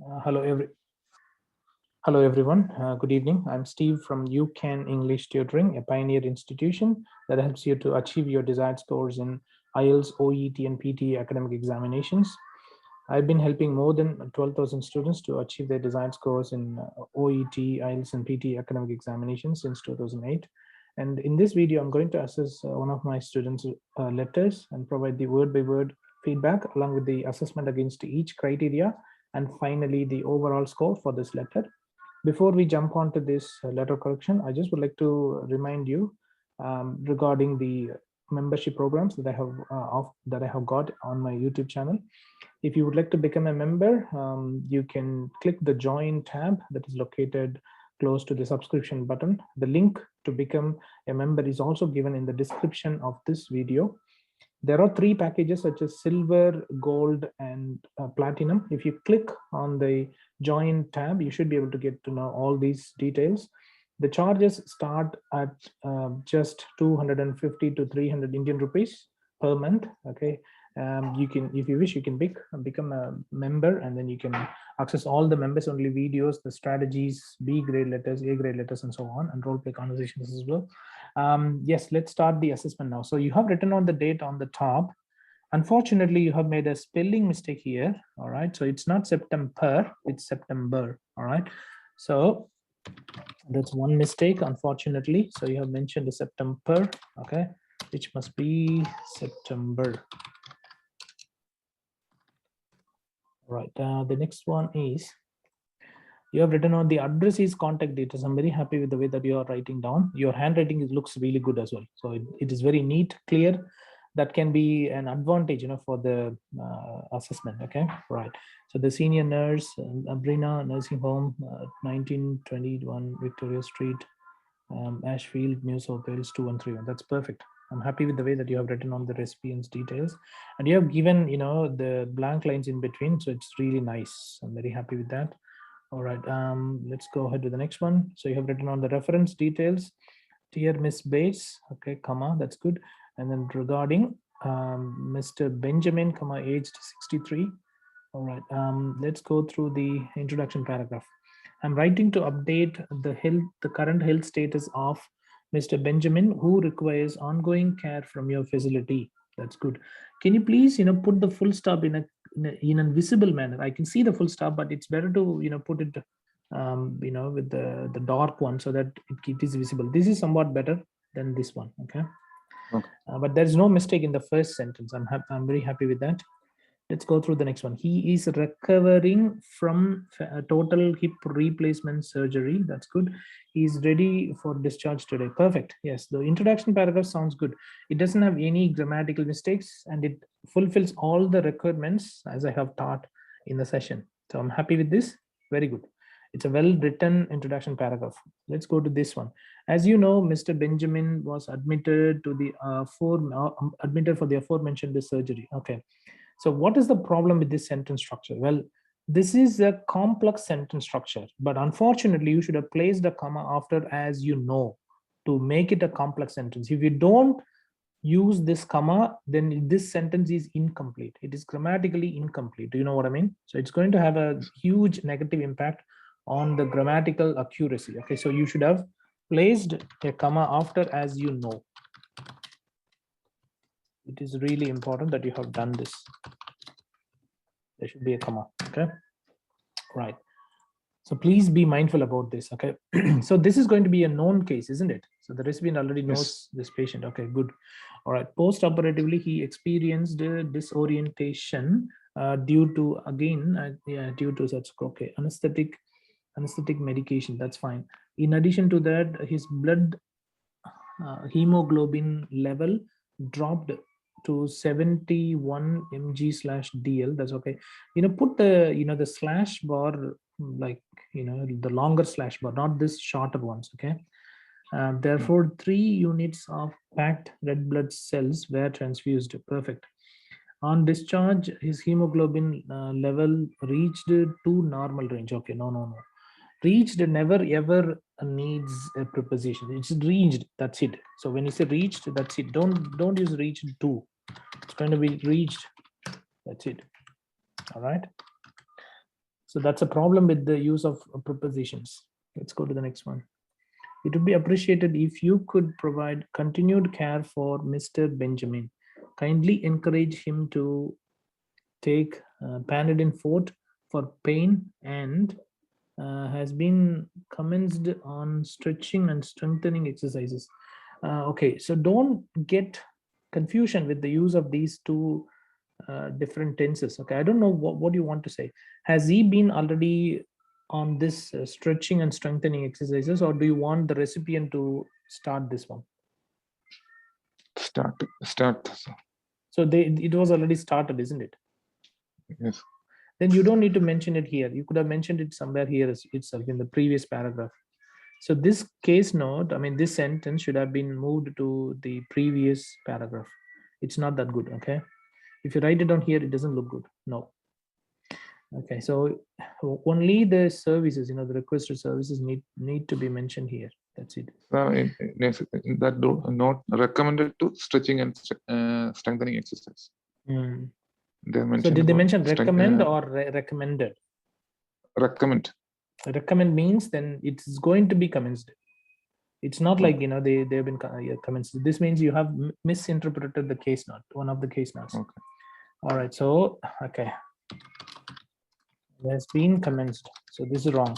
Hello everyone. Good evening. I'm Steve from UCAN English Tutoring, a pioneer institution that helps you to achieve your desired scores in IELTS, OET, and PT academic examinations. I've been helping more than 12,000 students to achieve their desired scores in OET, IELTS, and PT academic examinations since 2008. And in this video, I'm going to assess one of my students' letters and provide the word-by-word feedback along with the assessment against each criteria, and finally the overall score for this letter. Before we jump on to this letter correction, I just would like to remind you regarding the membership programs that I have got on my YouTube channel. If you would like to become a member, you can click the join tab that is located close to the subscription button. The link to become a member is also given in the description of this video. There are 3 packages such as silver, gold, and platinum. If you click on the join tab, you should be able to get to know all these details. The charges start at just 250 to 300 Indian rupees per month. Okay, you can, if you wish, you can become a member, and then you can access all the members only videos, the strategies, B grade letters, A grade letters, and so on, and role play conversations as well. Yes, let's start the assessment now. So you have written on the date on the top. Unfortunately, you have made a spelling mistake here. All right, so it's not September, it's September. All right, so that's one mistake, unfortunately. So you have mentioned the September, okay, which must be September. All right, the next one is, you have written on the address is contact details. I'm very happy with the way that you are writing down. Your handwriting looks really good as well. So it is very neat, clear. That can be an advantage, for the assessment. Okay, right. So the senior nurse, Abrina Nursing Home, 1921 Victoria Street, Ashfield, New South Wales 2131. That's perfect. I'm happy with the way that you have written on the recipient's details, and you have given, the blank lines in between. So it's really nice. I'm very happy with that. All right, let's go ahead to the next one. So you have written on the reference details, dear Miss Bates, okay, comma, that's good. And then regarding Mr. Benjamin, comma, aged 63. All right, let's go through the introduction paragraph. I'm writing to update the current health status of Mr. Benjamin, who requires ongoing care from your facility. That's good. Can you please, put the full stop in a visible manner? I can see the full stop, but it's better to, put it, with the dark one so that it is visible. This is somewhat better than this one. Okay. But there's no mistake in the first sentence. I'm very happy with that. Let's go through the next one. He is recovering from total hip replacement surgery. That's good. He's ready for discharge today. Perfect. Yes, the introduction paragraph sounds good. It doesn't have any grammatical mistakes, and it fulfills all the requirements as I have taught in the session. So I'm happy with this. Very good. It's a well-written introduction paragraph. Let's go to this one. As you know, Mr. Benjamin was admitted to the admitted for the aforementioned surgery. Okay. So what is the problem with this sentence structure? Well, this is a complex sentence structure, but unfortunately, you should have placed a comma after as you know to make it a complex sentence. If you don't use this comma, then this sentence is incomplete. It is grammatically incomplete. Do you know what I mean? So it's going to have a huge negative impact on the grammatical accuracy. Okay, so you should have placed a comma after as you know. It is really important that you have done this. There should be a comma. Okay, right. So please be mindful about this. Okay, so this is going to be a known case, isn't it? So the recipient already knows this patient. Okay, good. All right. Post-operatively, he experienced disorientation due to due to such anesthetic medication. That's fine. In addition to that, his blood hemoglobin level dropped to 71 mg/dl. That's okay. Put the the slash bar, like the longer slash bar, not this shorter ones. Okay. Therefore 3 units of packed red blood cells were transfused. Perfect. On discharge, his hemoglobin level reached to normal range. Okay, no. Reached never ever needs a preposition. It's reached. That's it. So when you say reached, that's it. Don't use reached to. It's going to be reached. That's it. All right. So that's a problem with the use of prepositions. Let's go to the next one. It would be appreciated if you could provide continued care for Mr. Benjamin. Kindly encourage him to take Panadin Fort for pain and has been commenced on stretching and strengthening exercises. Okay, so don't get confusion with the use of these two different tenses. Okay, I don't know what you want to say. Has he been already on this stretching and strengthening exercises, or do you want the recipient to start this one? Start. So it was already started, isn't it? Yes. Then you don't need to mention it here. You could have mentioned it somewhere here itself in the previous paragraph. So this case note, I mean, this sentence should have been moved to the previous paragraph. It's not that good, okay? If you write it down here, it doesn't look good. No. Okay, so only the services, the requested services need to be mentioned here. That's it. That do not recommended to stretching and strengthening exercise. So did they mention recommend or recommended? Recommend. Recommend means then it's going to be commenced. It's not like they've been commenced. This means you have misinterpreted the case note, one of the case notes. Okay. All right. So okay, it has been commenced. So this is wrong.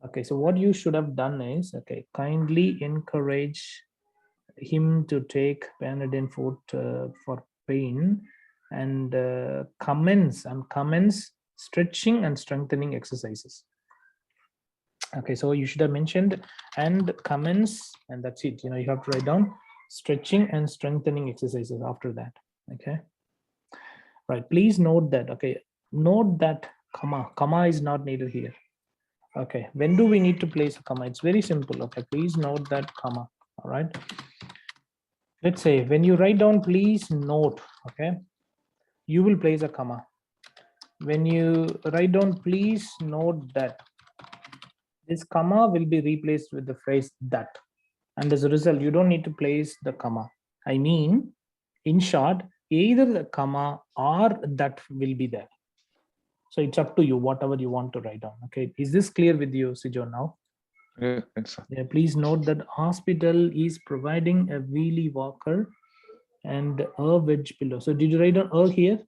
Okay. So what you should have done is kindly encourage him to take Panadin Fort for pain and commence stretching and strengthening exercises. Okay, so you should have mentioned and commence, and that's it. You have to write down stretching and strengthening exercises after that. Okay, right. Please note that. Okay, note that comma is not needed here. Okay, when do we need to place a comma? It's very simple. Okay, please note that comma. All right. Let's say when you write down, please note. Okay, you will place a comma. When you write down, please note that, this comma will be replaced with the phrase that, and as a result you don't need to place the comma. I mean, in short, either the comma or that will be there. So it's up to you, whatever you want to write down. Okay, is this clear with you, Sijo, now? Yes, sir. Yeah, please note that hospital is providing a wheelie walker and a wedge pillow. So did you write down a here?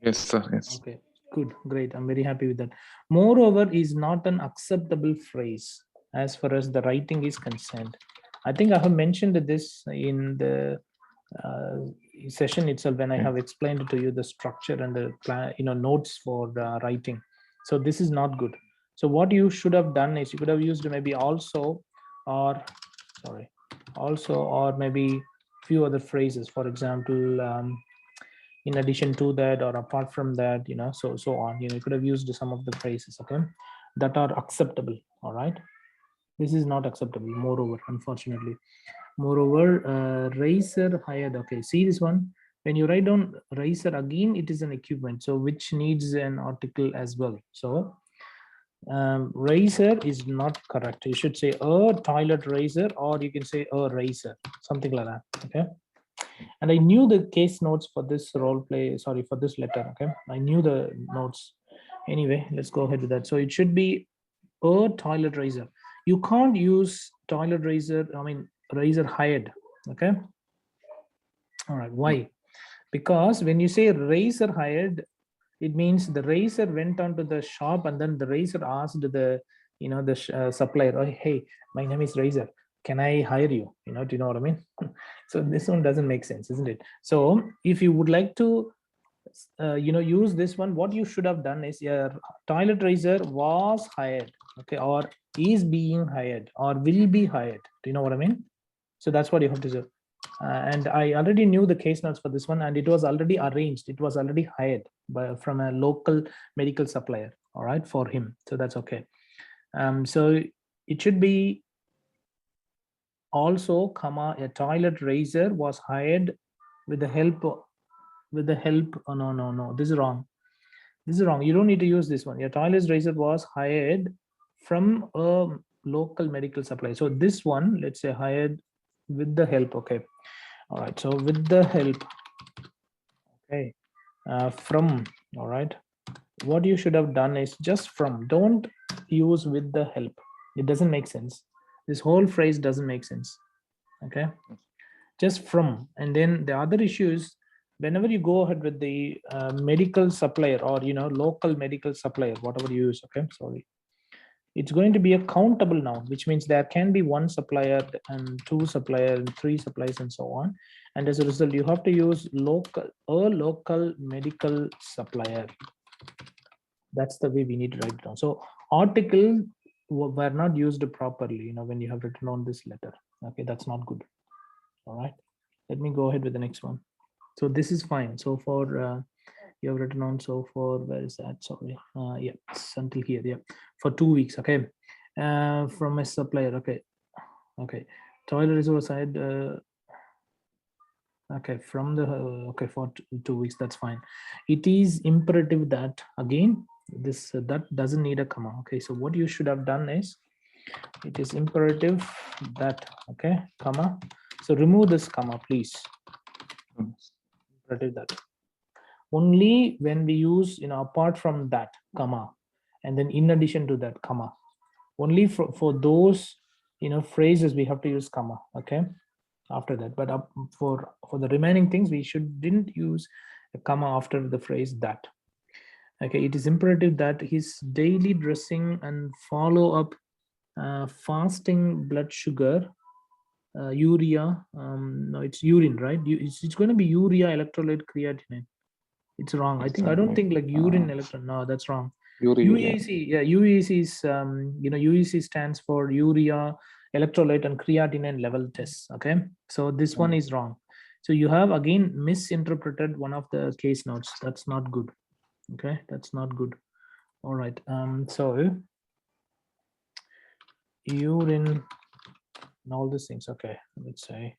Yes, sir. Yes. Okay, good, great. I'm very happy with that. Moreover is not an acceptable phrase as far as the writing is concerned. I think I have mentioned this in the session itself when I have explained to you the structure and the notes for the writing. So this is not good. So what you should have done is you could have used maybe also or maybe few other phrases. For example, in addition to that or apart from that, so on. You could have used some of the phrases, okay, that are acceptable. All right, this is not acceptable. Moreover, unfortunately. Moreover, razor hired. Okay, see this one. When you write down razor again, it is an equipment, so which needs an article as well. So razor is not correct. You should say a toilet razor, or you can say a razor, something like that. Okay. And I knew the case notes for this role play, sorry, for this letter. Okay, I knew the notes. Anyway, let's go ahead with that. So it should be a toilet razor. You can't use toilet razor, I mean razor hired. Okay, all right. Why? Because when you say razor hired, it means the razor went on to the shop and then the razor asked the supplier, oh, hey, my name is Razor, can I hire you? Do you know what I mean? So this one doesn't make sense, isn't it? So if you would like to use this one, what you should have done is your toilet razor was hired, okay, or is being hired or will be hired. Do you know what I mean? So that's what you have to do. And I already knew the case notes for this one, and it was already arranged. It was already hired from a local medical supplier. All right, for him. So that's okay. So it should be also, comma, a toilet razor was hired with the help. Oh, no. This is wrong. This is wrong. You don't need to use this one. Your toilet razor was hired from a local medical supply. So this one, let's say hired with the help. Okay. All right. So with the help. Okay. From. All right. what you should have done is just from, don't use with the help. It doesn't make sense. This whole phrase doesn't make sense. Okay, just from. And then the other issue is whenever you go ahead with the medical supplier, or local medical supplier, whatever you use, okay, sorry, it's going to be a countable noun, which means there can be one supplier and two supplier and three suppliers and so on. And as a result, you have to use local medical supplier. That's the way we need to write it down. So article were not used properly, when you have written on this letter. Okay, that's not good. All right, let me go ahead with the next one. So this is fine. So for you have written on, so for, where is that? Sorry, yeah, it's until here. Yeah, for 2 weeks. Okay, from a supplier. Okay, toilet resource side. Okay, from the okay, for 2 weeks, that's fine. It is imperative that, again, this that doesn't need a comma. Okay, so what you should have done is, it is imperative that, okay, comma. So remove this comma, please. Imperative that. Only when we use, apart from that comma, and then in addition to that comma, only for those, phrases we have to use comma. Okay, after that, but for the remaining things, we didn't use a comma after the phrase that. Okay, it is imperative that his daily dressing and follow up fasting blood sugar, urea, no, it's urine, right? It's going to be urea, electrolyte, creatinine. It's wrong. I don't think like urine electron. No, that's wrong. UEC, yeah, UEC is UEC stands for urea, electrolyte, and creatinine level tests. Okay, so this one is wrong. So you have again misinterpreted one of the case notes. That's not good. Okay, that's not good. All right. So urine and all these things. Okay, let's say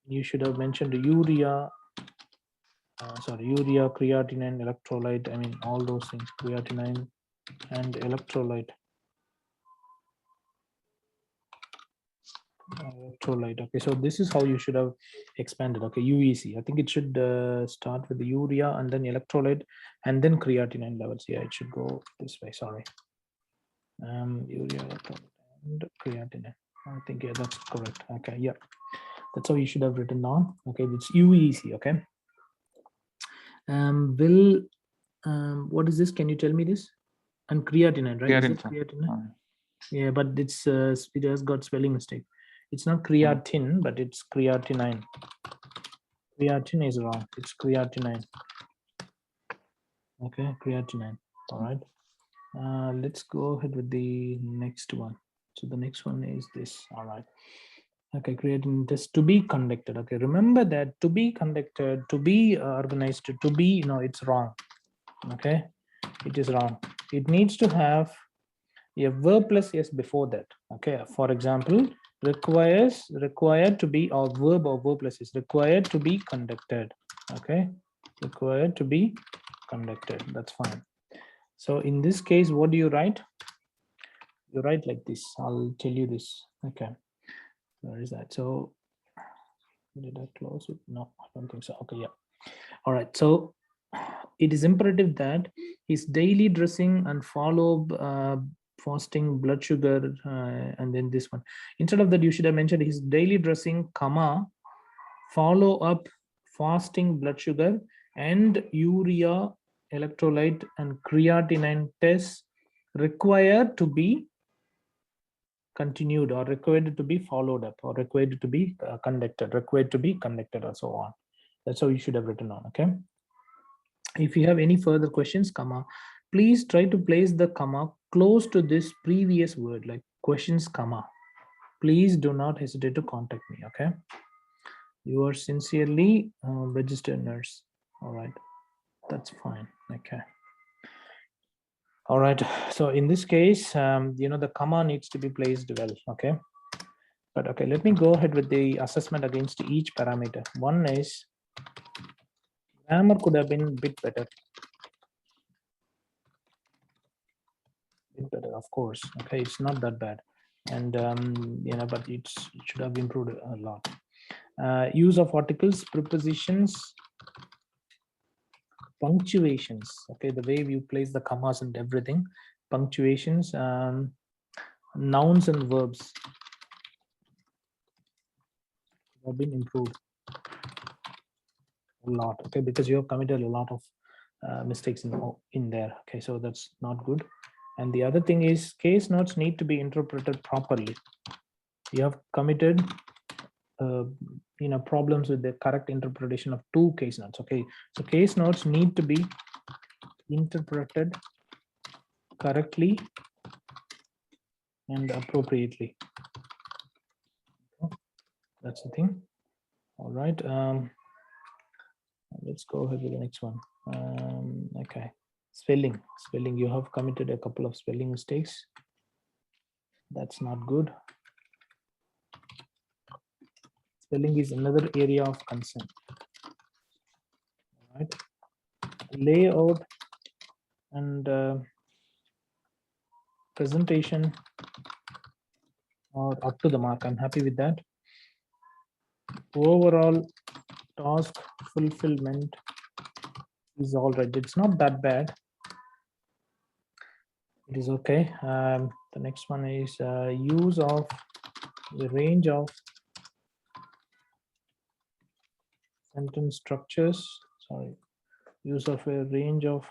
you should have mentioned urea. Urea, creatinine, electrolyte. I mean, all those things, creatinine and electrolyte. Okay, so this is how you should have expanded. Okay, UEC. I think it should start with the urea and then electrolyte and then creatinine levels. Yeah, it should go this way. Sorry. Urea, electrolyte, and creatinine. I think, yeah, that's correct. Okay, yeah, that's how you should have written down. Okay, it's UEC. Okay. What is this? Can you tell me this? And creatinine, right? Is it creatinine? Yeah, but it's it has got spelling mistake. It's not creatine, but it's creatinine. Creatine is wrong. It's creatinine. Okay, creatinine. All right. Let's go ahead with the next one. So the next one is this. All right. Okay, creatinine test to be conducted. Okay, remember that to be conducted, to be organized, to be, it's wrong. Okay, it is wrong. It needs to have a verb plus s before that. Okay, for example, required to be, or verb plus s, required to be conducted. Okay, required to be conducted. That's fine. So in this case, what do you write? You write like this. I'll tell you this. Okay, where is that? So did I close it? No, I don't think so. Okay, yeah. All right. So it is imperative that his daily dressing and follow fasting blood sugar, and then this one, instead of that, you should have mentioned his daily dressing, comma, follow up fasting blood sugar and urea, electrolyte, and creatinine tests required to be continued, or required to be followed up, or required to be conducted, or so on. That's how you should have written on. Okay, if you have any further questions, comma, please try to place the comma close to this previous word, like questions, comma. Please do not hesitate to contact me. Okay, you are sincerely registered nurse. All right, that's fine. Okay. All right, so in this case, the comma needs to be placed well. Okay, but okay, let me go ahead with the assessment against each parameter. One is grammar could have been a bit better. Better, of course. Okay, it's not that bad, and but it should have improved a lot. Use of articles, prepositions, punctuations. Okay, the way you place the commas and everything, punctuations, nouns and verbs have been improved a lot. Okay, because you have committed a lot of mistakes in there. Okay, so that's not good. And the other thing is case notes need to be interpreted properly. You have committed problems with the correct interpretation of 2 case notes. Okay, so case notes need to be interpreted correctly and appropriately. Okay, that's the thing. All right, let's go ahead with the next one. Okay, spelling, you have committed a couple of spelling mistakes. That's not good. Spelling is another area of concern. All right, layout and presentation are up to the mark. I'm happy with that. Overall task fulfillment is all right. It's not that bad. It is okay. The next one is use of the range of sentence structures. Sorry, use of a range of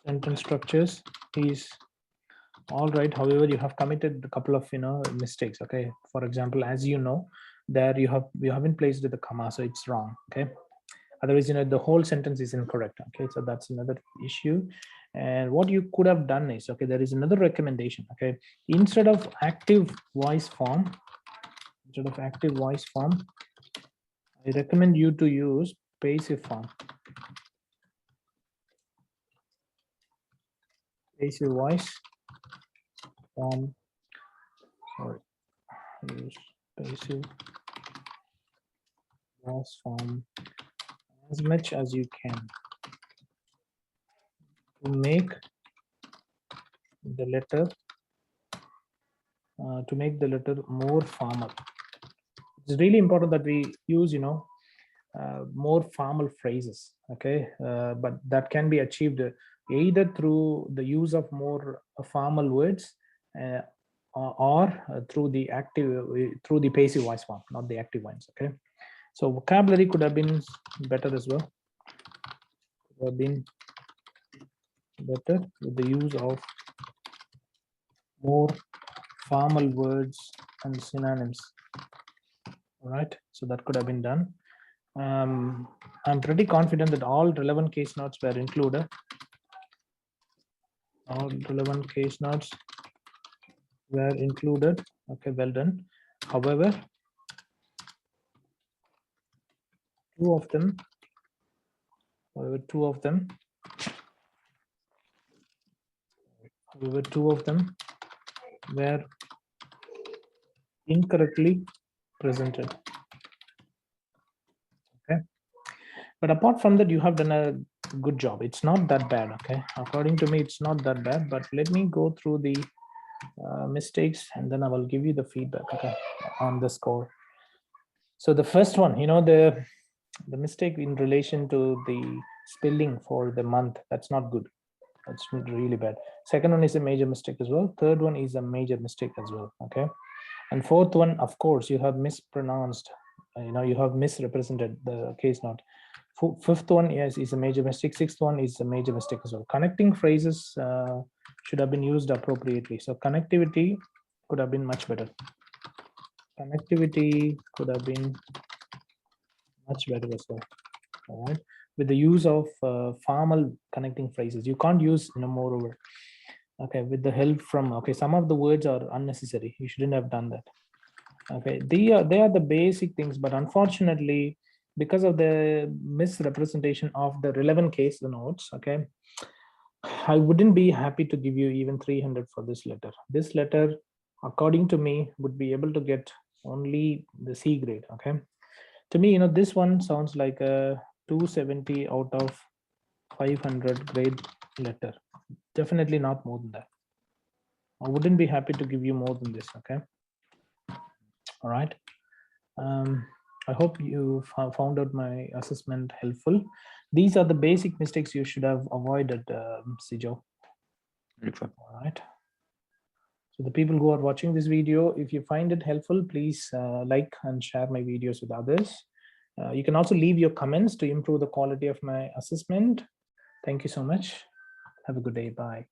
sentence structures is all right. However, you have committed a couple of mistakes. Okay, for example, as you know, there you haven't placed the comma, so it's wrong. Okay, otherwise the whole sentence is incorrect. Okay, so that's another issue. And what you could have done is, okay, there is another recommendation. Okay, instead of active voice form, I recommend you to use passive form. Passive voice form. Sorry, use passive voice form as much as you can to make the letter more formal. It's really important that we use more formal phrases. Okay, but that can be achieved either through the use of more formal words or through the passive voice form, not the active ones. Okay, so vocabulary could have been better as well. Could have been better with the use of more formal words and synonyms. All right, so that could have been done. I'm pretty confident that all relevant case notes were included. All relevant case notes were included. Okay, well done. However, two of them were incorrectly presented. Okay, but apart from that, you have done a good job. It's not that bad. Okay, according to me, it's not that bad. But let me go through the mistakes and then I will give you the feedback, okay, on the score. So the first one, the mistake in relation to the spelling for the month, that's not good. That's really bad. Second one is a major mistake as well. Third one is a major mistake as well. Okay, and fourth one, of course, you have mispronounced. You have misrepresented the case note. Fifth one is a major mistake. Sixth one is a major mistake as well. Connecting phrases should have been used appropriately. So connectivity could have been much better. Connectivity could have been much better as well. All right, with the use of formal connecting phrases, you can't use moreover. Okay, with the help from, okay, some of the words are unnecessary. You shouldn't have done that. Okay, they are the basic things, but unfortunately, because of the misrepresentation of the relevant case notes, okay, I wouldn't be happy to give you even 300 for this letter. This letter, according to me, would be able to get only the C grade. Okay, to me, this one sounds like a 270 out of 500 grade letter. Definitely not more than that. I wouldn't be happy to give you more than this. Okay, all right. I hope you found out my assessment helpful. These are the basic mistakes you should have avoided, Sijo. Right, sir. All right. So the people who are watching this video, if you find it helpful, please like and share my videos with others. You can also leave your comments to improve the quality of my assessment. Thank you so much. Have a good day. Bye.